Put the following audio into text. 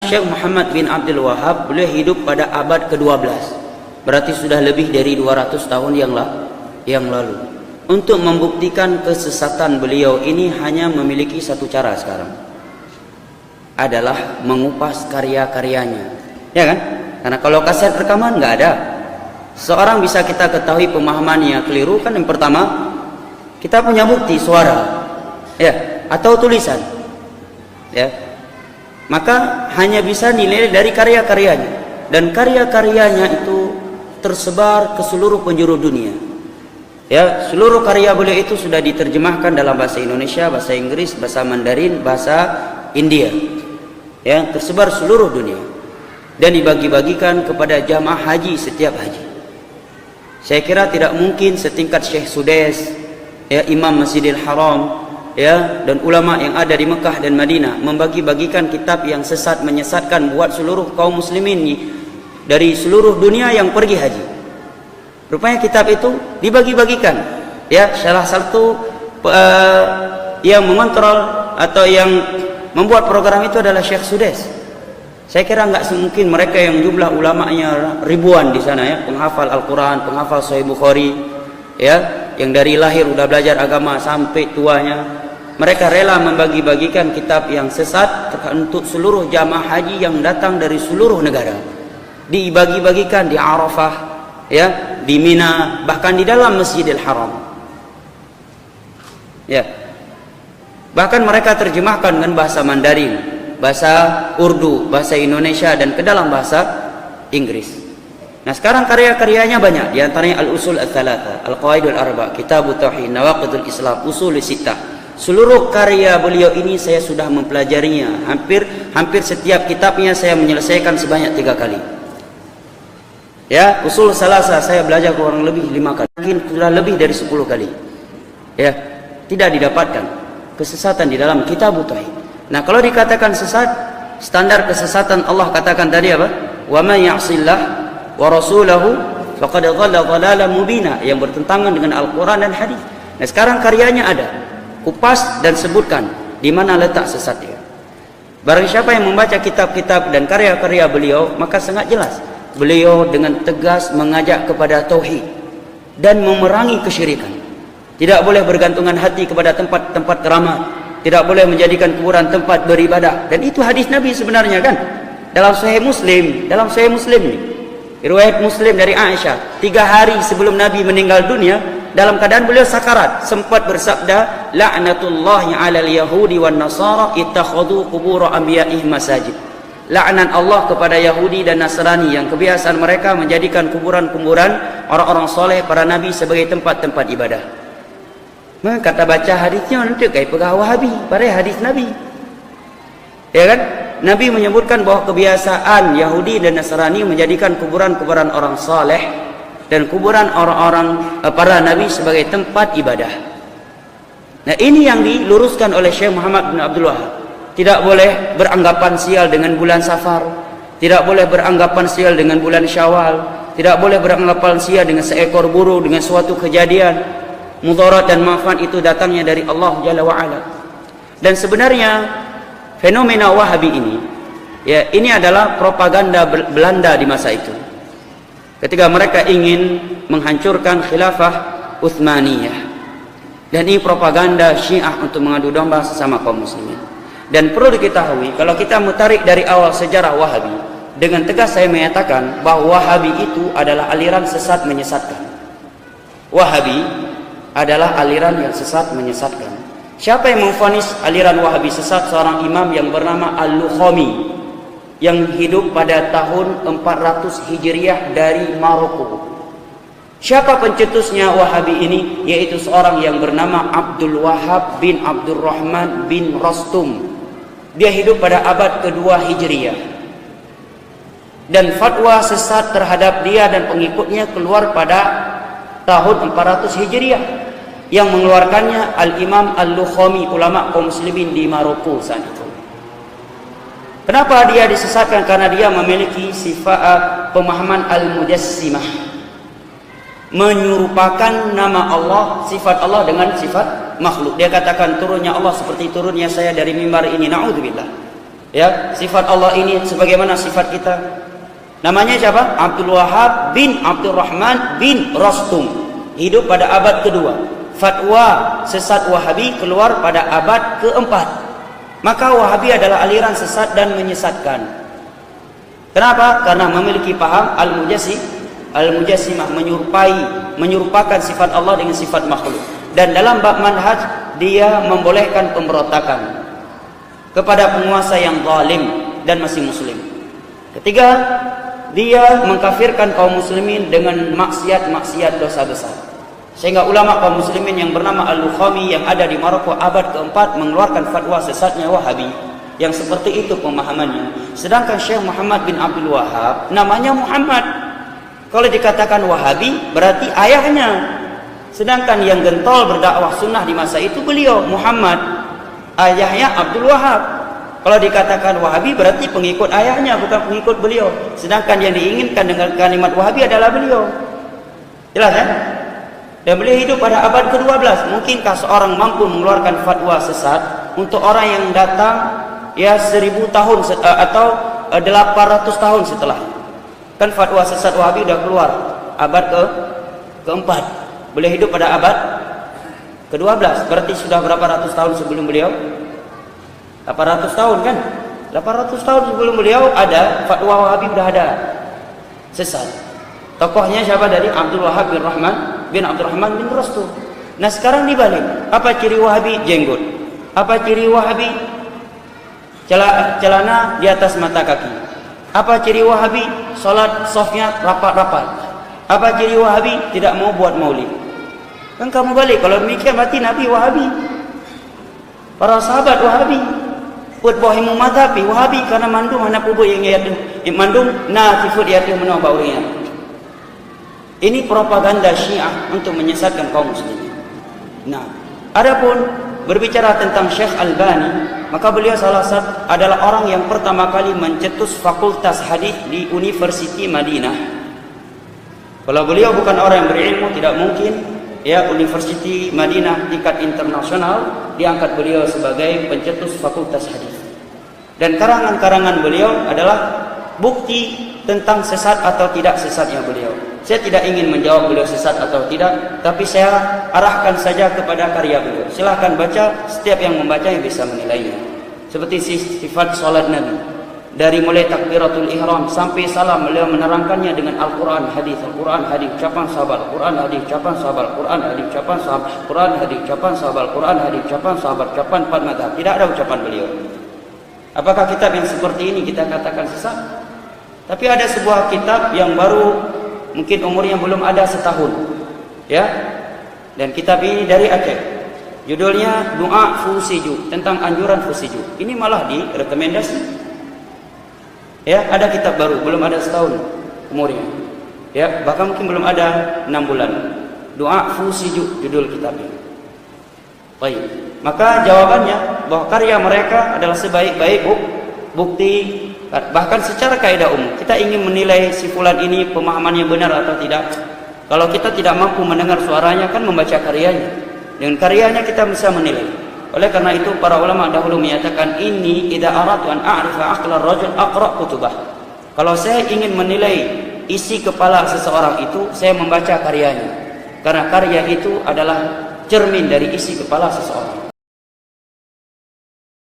Syekh Muhammad bin Abdul Wahab, beliau hidup pada abad ke-12. Berarti sudah lebih dari 200 tahun yang lalu. Untuk membuktikan kesesatan beliau ini hanya memiliki satu cara sekarang, adalah mengupas karya-karyanya. Ya kan? Karena kalau kaset rekaman nggak ada. Seorang bisa kita ketahui pemahamannya keliru kan yang pertama, kita punya bukti suara, ya, atau tulisan, ya. Maka hanya bisa nilai dari karya-karyanya, dan karya-karyanya itu tersebar ke seluruh penjuru dunia. Ya, seluruh karya beliau itu sudah diterjemahkan dalam bahasa Indonesia, bahasa Inggris, bahasa Mandarin, bahasa India. Ya, tersebar seluruh dunia dan dibagi-bagikan kepada jamaah haji setiap haji. Saya kira tidak mungkin setingkat Syekh Sudes, ya, Imam Masjidil Haram, ya, dan ulama yang ada di Mekah dan Madinah membagi-bagikan kitab yang sesat menyesatkan buat seluruh kaum muslimin dari seluruh dunia yang pergi haji. Rupanya kitab itu dibagi-bagikan. Ya, salah satu yang mengontrol atau yang membuat program itu adalah Syekh Sudes. Saya kira nggak semungkin mereka yang jumlah ulamanya ribuan di sana, ya, penghafal Al-Quran, penghafal Sahih Bukhari, ya, yang dari lahir udah belajar agama sampai tuanya, mereka rela membagi-bagikan kitab yang sesat untuk seluruh jamaah haji yang datang dari seluruh negara. Dibagi-bagikan di Arafah, ya, di Mina, bahkan di dalam Masjidil Haram. Ya. Bahkan mereka terjemahkan dengan bahasa Mandarin, bahasa Urdu, bahasa Indonesia, dan ke dalam bahasa Inggris. Nah, sekarang karya-karyanya banyak, di antaranya Al-Usul Ats-Tsalatsa, Al-Qawaidul Arba', Kitabut Tauhid, Nawaqidul Islam, Ushul Sittah. Seluruh karya beliau ini saya sudah mempelajarinya. Hampir setiap kitabnya saya menyelesaikan sebanyak 3 kali. Ya, Usul Tsalatsa saya belajar kurang lebih 5 kali. Mungkin sudah lebih dari 10 kali. Ya, tidak didapatkan kesesatan di dalam Kitabut Tauhid. Nah, kalau dikatakan sesat, standar kesesatan Allah katakan tadi apa? Wa may ya'sillah wa rasulahu faqad dhalla dhalalan mubina, yang bertentangan dengan Al-Qur'an dan hadis. Nah, sekarang karyanya ada. Kupas dan sebutkan di mana letak sesatnya. Barang siapa yang membaca kitab-kitab dan karya-karya beliau, maka sangat jelas beliau dengan tegas mengajak kepada tauhid dan memerangi kesyirikan. Tidak boleh bergantungan hati kepada tempat-tempat keramat. Tidak boleh menjadikan kuburan tempat beribadah. Dan itu hadis Nabi sebenarnya, kan? Dalam Sahih Muslim nih, riwayat Muslim dari Aisyah, 3 hari sebelum Nabi meninggal dunia, dalam keadaan beliau sakarat, sempat bersabda, la'natullahi 'alal yahudi wan nasara ittakhadhu qubur anbiya'ihim masajid. Laknat Allah kepada Yahudi dan Nasrani yang kebiasaan mereka menjadikan kuburan-kuburan orang-orang soleh para nabi sebagai tempat-tempat ibadah. Maka kata baca hadisnya nanti kayak pegawai Wahabi pada hadis Nabi. Ya kan? Nabi menyebutkan bahwa kebiasaan Yahudi dan Nasrani menjadikan kuburan-kuburan orang saleh dan kuburan orang-orang para nabi sebagai tempat ibadah. Nah, ini yang diluruskan oleh Syekh Muhammad bin Abdul Wahab. Tidak boleh beranggapan sial dengan bulan Safar, tidak boleh beranggapan sial dengan bulan Syawal, tidak boleh beranggapan sial dengan seekor burung, dengan suatu kejadian. Mudarat dan manfaat itu datangnya dari Allah Jalla wa'ala. Dan sebenarnya fenomena Wahabi ini, ya, ini adalah propaganda Belanda di masa itu. Ketika mereka ingin menghancurkan khilafah Utsmaniyah. Dan ini propaganda Syiah untuk mengadu domba sesama kaum muslimin. Dan perlu diketahui, kalau kita mutarik dari awal sejarah Wahabi, dengan tegas saya menyatakan bahwa Wahabi itu adalah aliran sesat menyesatkan. Wahabi adalah aliran yang sesat menyesatkan. Siapa yang memvonis aliran Wahabi sesat? Seorang imam yang bernama Al-Lukhami, yang hidup pada tahun 400 Hijriah dari Maroko. Siapa pencetusnya Wahabi ini? Yaitu seorang yang bernama Abdul Wahab bin Abdurrahman bin Rostum. Dia hidup pada abad kedua Hijriah. Dan fatwa sesat terhadap dia dan pengikutnya keluar pada tahun 400 Hijriah, yang mengeluarkannya Al-Imam Al-Lukhami, ulama kaum muslimin di Maroko saat itu. Kenapa dia disesatkan? Karena dia memiliki sifat pemahaman Al-Mujassimah, menyerupakan nama Allah, sifat Allah dengan sifat makhluk. Dia katakan turunnya Allah seperti turunnya saya dari mimbar ini, na'udzubillah. Ya, sifat Allah ini sebagaimana sifat kita. Namanya siapa? Abdul Wahab bin Abdul Rahman bin Rostum. Hidup pada abad kedua. Fatwa sesat Wahabi keluar pada abad keempat. Maka Wahabi adalah aliran sesat dan menyesatkan. Kenapa? Karena memiliki paham Al-Mujassimah, menyerupakan sifat Allah dengan sifat makhluk. Dan dalam bab manhaj dia membolehkan pemberontakan kepada penguasa yang zalim dan masih muslim. Ketiga, dia mengkafirkan kaum muslimin dengan maksiat-maksiat dosa besar. Sehingga ulama kaum muslimin yang bernama Al-Lukhami yang ada di Maroko abad keempat mengeluarkan fatwa sesatnya Wahabi. Yang seperti itu pemahamannya. Sedangkan Syekh Muhammad bin Abdul Wahab namanya Muhammad. Kalau dikatakan Wahabi berarti ayahnya. Sedangkan yang gentol berdakwah sunnah di masa itu beliau Muhammad, ayahnya Abdul Wahab. Kalau dikatakan Wahabi berarti pengikut ayahnya, bukan pengikut beliau. Sedangkan yang diinginkan dengan kalimat Wahabi adalah beliau. Jelas ya? Dan beliau hidup pada abad ke-12. Mungkinkah seorang mampu mengeluarkan fatwa sesat untuk orang yang datang ya 1000 tahun atau 800 tahun setelah? Kan fatwa sesat Wahabi sudah keluar abad keempat. Beliau hidup pada abad ke-12. Berarti sudah berapa ratus tahun sebelum beliau? 800 tahun kan? 800 tahun sebelum beliau ada fatwa Wahabi, sudah ada sesat. Tokohnya siapa? Dari Abdul Wahab bin Abdurrahman bin Rostum. Nah sekarang dibalik. Apa ciri Wahabi? Jenggot. Apa ciri Wahabi? Celana di atas mata kaki. Apa ciri Wahabi? Salat safnya rapat-rapat. Apa ciri Wahabi? Tidak mau buat maulid. Kan kamu balik. Kalau demikian berarti Nabi Wahabi, para sahabat Wahabi, buat bohimu madhabi Wahabi karena mandung anak pubu yang yaitu mandung na tifud yaitu menawar baurinya. Ini propaganda Syiah untuk menyesatkan kaum muslimin. Nah, adapun berbicara tentang Syekh Albani, maka beliau adalah orang yang pertama kali mencetus fakultas hadis di Universiti Madinah. Kalau beliau bukan orang yang berilmu, tidak mungkin ya Universiti Madinah tingkat internasional diangkat beliau sebagai pencetus fakultas hadis. Dan karangan-karangan beliau adalah bukti tentang sesat atau tidak sesatnya beliau. Saya tidak ingin menjawab beliau sesat atau tidak, tapi saya arahkan saja kepada karya beliau. Silahkan baca, setiap yang membacanya bisa menilainya. Seperti sifat salat Nabi, dari mulai takbiratul ihram sampai salam, beliau menerangkannya dengan Al-Quran hadis, Al-Quran hadis, ucapan sahabat, Al-Quran hadis, ucapan sahabat, Al-Quran hadis, ucapan sahabat, Al-Quran hadis, ucapan sahabat, Al-Quran hadis, ucapan sahabat, ucapan empat mazhab. Tidak ada ucapan beliau. Apakah kitab yang seperti ini kita katakan sesat? Tapi ada sebuah kitab yang baru, mungkin umurnya belum ada setahun, ya. Dan kitab ini dari Aceh. Judulnya Doa Fusiju, tentang anjuran Fusiju. Ini malah direkomendasi. Ya, ada kitab baru, belum ada setahun umurnya. Ya, bahkan mungkin belum ada 6 bulan. Doa Fusiju judul kitabnya. Baik. Maka jawabannya bahwa karya mereka adalah sebaik-baik bukti. Bahkan secara kaidah umum, kita ingin menilai si fulan ini pemahamannya benar atau tidak. Kalau kita tidak mampu mendengar suaranya, kan membaca karyanya. Dengan karyanya kita bisa menilai. Oleh karena itu para ulama dahulu menyatakan, ini idza aradtu an a'rifa aqla ar-rajul aqra kutubah. Kalau saya ingin menilai isi kepala seseorang itu, saya membaca karyanya. Karena karya itu adalah cermin dari isi kepala seseorang.